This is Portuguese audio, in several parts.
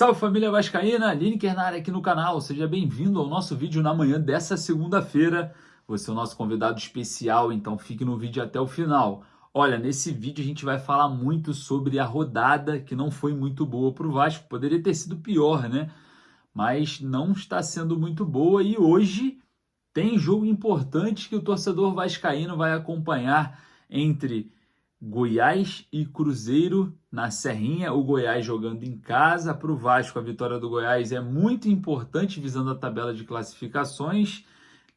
Salve família vascaína, Lineker na área aqui no canal, seja bem-vindo ao nosso vídeo na manhã dessa segunda-feira. Você é o nosso convidado especial, então fique no vídeo até o final. Olha, nesse vídeo a gente vai falar muito sobre a rodada que não foi muito boa para o Vasco, poderia ter sido pior, né? Mas não está sendo muito boa e hoje tem jogo importante que o torcedor vascaíno vai acompanhar entre Goiás e Cruzeiro na Serrinha, o Goiás jogando em casa. Para o Vasco, a vitória do Goiás é muito importante visando a tabela de classificações.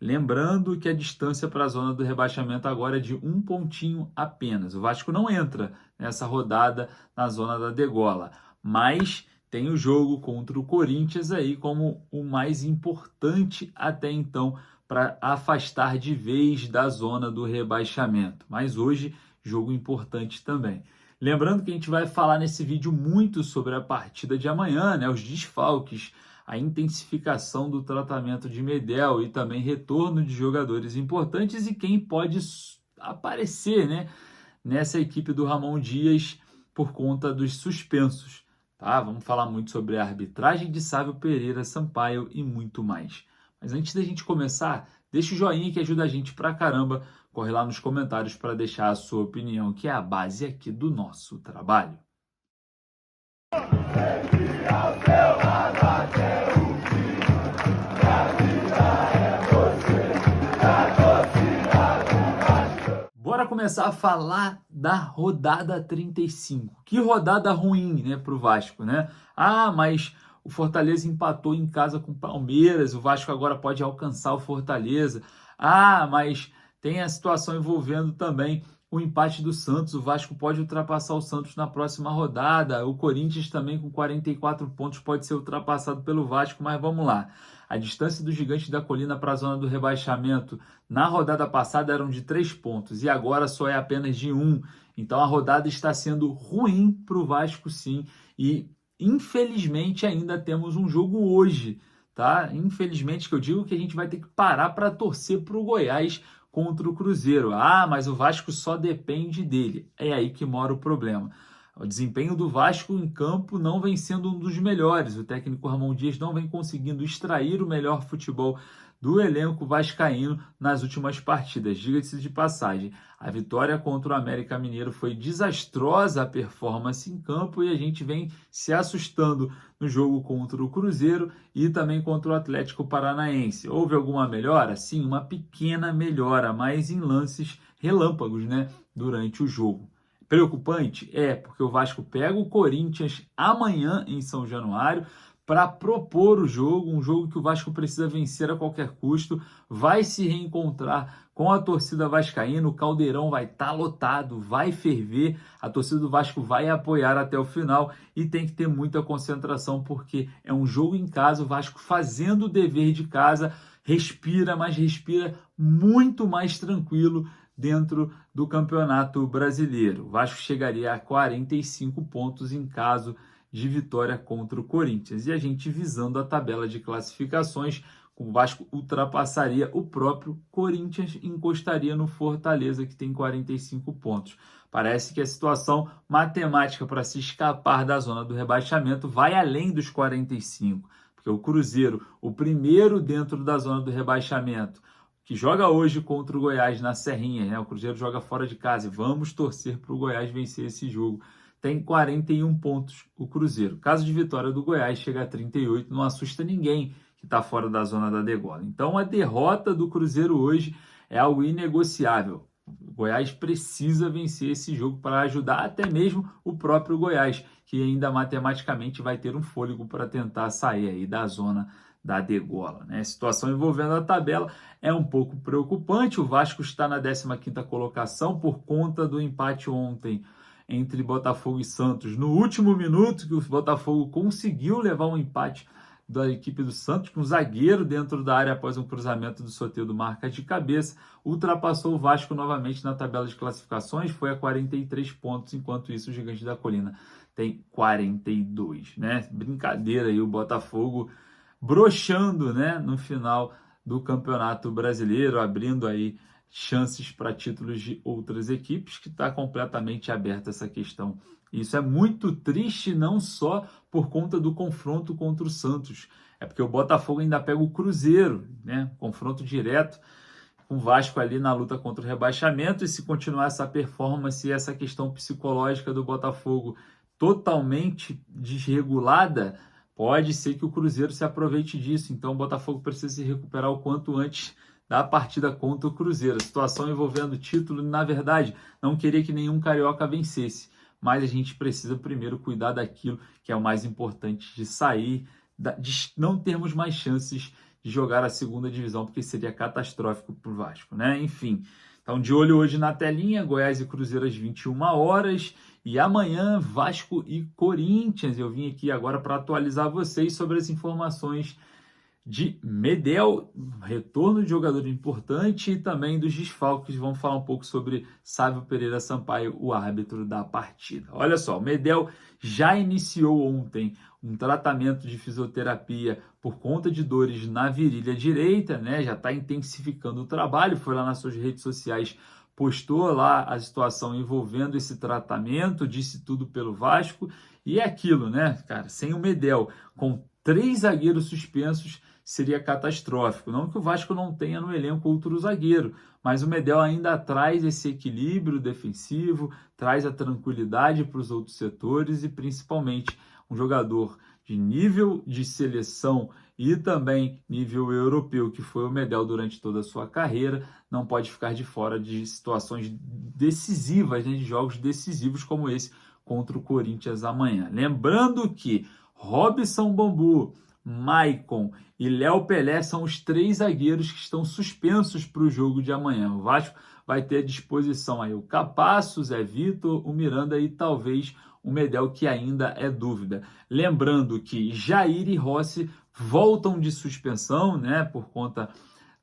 Lembrando que a distância para a zona do rebaixamento agora é de um pontinho apenas. O Vasco não entra nessa rodada na zona da degola, mas tem o jogo contra o Corinthians aí como o mais importante até então para afastar de vez da zona do rebaixamento. Mas hoje, jogo importante também. Lembrando que a gente vai falar nesse vídeo muito sobre a partida de amanhã, né? Os desfalques, a intensificação do tratamento de Medel e também retorno de jogadores importantes e quem pode aparecer, né, nessa equipe do Ramon Dias por conta dos suspensos. Tá? Vamos falar muito sobre a arbitragem de Sávio Pereira Sampaio e muito mais. Mas antes da gente começar, deixa o joinha que ajuda a gente pra caramba. Corre lá nos comentários para deixar a sua opinião, que é a base aqui do nosso trabalho. Bora começar a falar da rodada 35. Que rodada ruim, né, para o Vasco, né? Ah, mas o Fortaleza empatou em casa com o Palmeiras, o Vasco agora pode alcançar o Fortaleza. Ah, mas tem a situação envolvendo também o empate do Santos, o Vasco pode ultrapassar o Santos na próxima rodada, o Corinthians também com 44 pontos pode ser ultrapassado pelo Vasco, mas vamos lá. A distância do Gigante da Colina para a zona do rebaixamento na rodada passada eram de 3 pontos e agora só é apenas de 1. Então a rodada está sendo ruim para o Vasco sim e infelizmente ainda temos um jogo hoje, tá? Infelizmente que eu digo que a gente vai ter que parar para torcer para o Goiás contra o Cruzeiro. Ah, mas o Vasco só depende dele. É aí que mora o problema. O desempenho do Vasco em campo não vem sendo um dos melhores. O técnico Ramon Dias não vem conseguindo extrair o melhor futebol do elenco vascaíno nas últimas partidas. Diga-se de passagem, a vitória contra o América Mineiro foi desastrosa a performance em campo e a gente vem se assustando no jogo contra o Cruzeiro e também contra o Atlético Paranaense. Houve alguma melhora? Sim, uma pequena melhora, mas em lances relâmpagos, né, durante o jogo. Preocupante? É, porque o Vasco pega o Corinthians amanhã em São Januário para propor o jogo, um jogo que o Vasco precisa vencer a qualquer custo, vai se reencontrar com a torcida vascaína, o Caldeirão vai estar lotado, vai ferver, a torcida do Vasco vai apoiar até o final e tem que ter muita concentração porque é um jogo em casa, o Vasco fazendo o dever de casa, respira, mas respira muito mais tranquilo dentro do Campeonato Brasileiro. O Vasco chegaria a 45 pontos em caso de vitória contra o Corinthians. E a gente visando a tabela de classificações, o Vasco ultrapassaria o próprio Corinthians e encostaria no Fortaleza, que tem 45 pontos. Parece que a situação matemática para se escapar da zona do rebaixamento vai além dos 45, porque o Cruzeiro, o primeiro dentro da zona do rebaixamento, que joga hoje contra o Goiás na Serrinha, né? O Cruzeiro joga fora de casa e vamos torcer para o Goiás vencer esse jogo. Tem 41 pontos o Cruzeiro. Caso de vitória do Goiás, chega a 38, não assusta ninguém que está fora da zona da degola. Então a derrota do Cruzeiro hoje é algo inegociável. O Goiás precisa vencer esse jogo para ajudar até mesmo o próprio Goiás, que ainda matematicamente vai ter um fôlego para tentar sair aí da zona da degola, né? A situação envolvendo a tabela é um pouco preocupante. O Vasco está na 15ª colocação por conta do empate ontem entre Botafogo e Santos. No último minuto que o Botafogo conseguiu levar um empate da equipe do Santos, com um zagueiro dentro da área após um cruzamento do Soteldo marca de cabeça, ultrapassou o Vasco novamente na tabela de classificações, foi a 43 pontos, enquanto isso o Gigante da Colina tem 42, né? Brincadeira aí o Botafogo broxando, né, no final do Campeonato Brasileiro, abrindo aí chances para títulos de outras equipes, que está completamente aberta essa questão Isso é muito triste, não só por conta do confronto contra o Santos, é porque o Botafogo ainda pega o Cruzeiro, né? Confronto direto com o Vasco ali na luta contra o rebaixamento, e se continuar essa performance e essa questão psicológica do Botafogo totalmente desregulada, pode ser que o Cruzeiro se aproveite disso. Então o Botafogo precisa se recuperar o quanto antes da partida contra o Cruzeiro. A situação envolvendo o título, na verdade, não queria que nenhum carioca vencesse, mas a gente precisa primeiro cuidar daquilo que é o mais importante, de sair, de não termos mais chances de jogar a segunda divisão, porque seria catastrófico para o Vasco, né? Enfim, então de olho hoje na telinha, Goiás e Cruzeiro às 21 horas, e amanhã Vasco e Corinthians. Eu vim aqui agora para atualizar vocês sobre as informações de Medel, retorno de jogador importante, e também dos desfalques. Vamos falar um pouco sobre Sávio Pereira Sampaio, o árbitro da partida. Olha só, o Medel já iniciou ontem um tratamento de fisioterapia por conta de dores na virilha direita, né? Já está intensificando o trabalho, foi lá nas suas redes sociais, postou lá a situação envolvendo esse tratamento, disse tudo pelo Vasco, e é aquilo, né, cara? Sem o Medel, com 3 zagueiros suspensos, seria catastrófico. Não que o Vasco não tenha no elenco outro zagueiro, mas o Medel ainda traz esse equilíbrio defensivo, traz a tranquilidade para os outros setores, e principalmente um jogador de nível de seleção e também nível europeu, que foi o Medel durante toda a sua carreira, não pode ficar de fora de situações decisivas, né, de jogos decisivos como esse contra o Corinthians amanhã. Lembrando que Robson Bambu, Maicon e Léo Pelé são os 3 zagueiros que estão suspensos para o jogo de amanhã. O Vasco vai ter à disposição aí o Capasso, o Zé Vitor, o Miranda e talvez o Medel, que ainda é dúvida. Lembrando que Jair e Rossi voltam de suspensão, né, por conta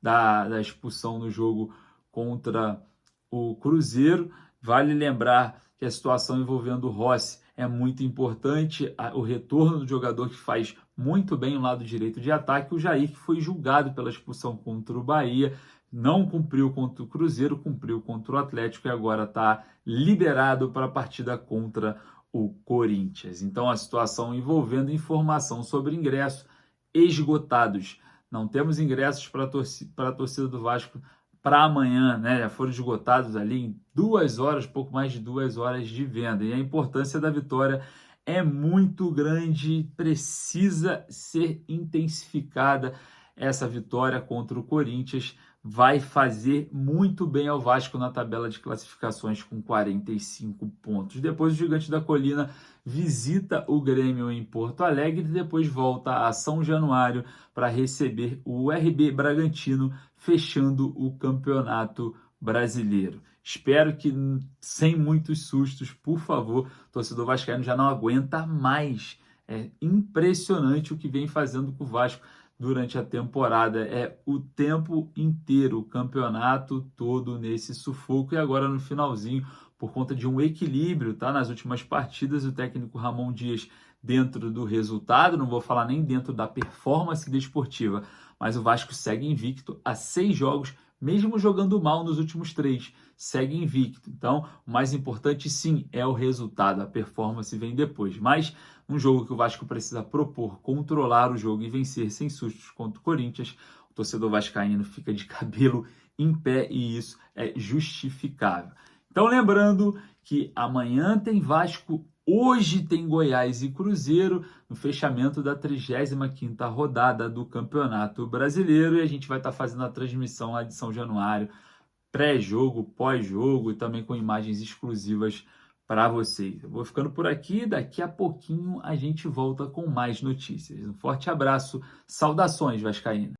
da expulsão no jogo contra o Cruzeiro. Vale lembrar que a situação envolvendo o Rossi é muito importante, o retorno do jogador que faz muito bem o lado direito de ataque. O Jair, que foi julgado pela expulsão contra o Bahia, não cumpriu contra o Cruzeiro, cumpriu contra o Atlético e agora está liberado para a partida contra o Corinthians. Então a situação envolvendo informação sobre ingressos esgotados. Não temos ingressos para a torcida do Vasco para amanhã, né? Já foram esgotados ali em 2 horas, pouco mais de 2 horas de venda. E a importância da vitória é muito grande, precisa ser intensificada. Essa vitória contra o Corinthians vai fazer muito bem ao Vasco na tabela de classificações com 45 pontos. Depois o Gigante da Colina visita o Grêmio em Porto Alegre e depois volta a São Januário para receber o RB Bragantino, fechando o Campeonato Brasileiro. Espero que sem muitos sustos, por favor. O torcedor vascaíno já não aguenta mais. É impressionante o que vem fazendo com o Vasco durante a temporada. É o tempo inteiro, o campeonato todo nesse sufoco, e agora no finalzinho, por conta de um equilíbrio, tá? Nas últimas partidas, o técnico Ramon Dias, dentro do resultado, não vou falar nem dentro da performance desportiva, mas o Vasco segue invicto a 6 jogos, mesmo jogando mal nos últimos 3, segue invicto. Então, o mais importante, sim, é o resultado, a performance vem depois. Mas um jogo que o Vasco precisa propor, controlar o jogo e vencer sem sustos contra o Corinthians, o torcedor vascaíno fica de cabelo em pé, e isso é justificável. Então, lembrando que amanhã tem Vasco, hoje tem Goiás e Cruzeiro, no fechamento da 35ª rodada do Campeonato Brasileiro, e a gente vai estar fazendo a transmissão lá de São Januário, pré-jogo, pós-jogo, e também com imagens exclusivas para vocês. Eu vou ficando por aqui, daqui a pouquinho a gente volta com mais notícias. Um forte abraço, saudações vascaínas!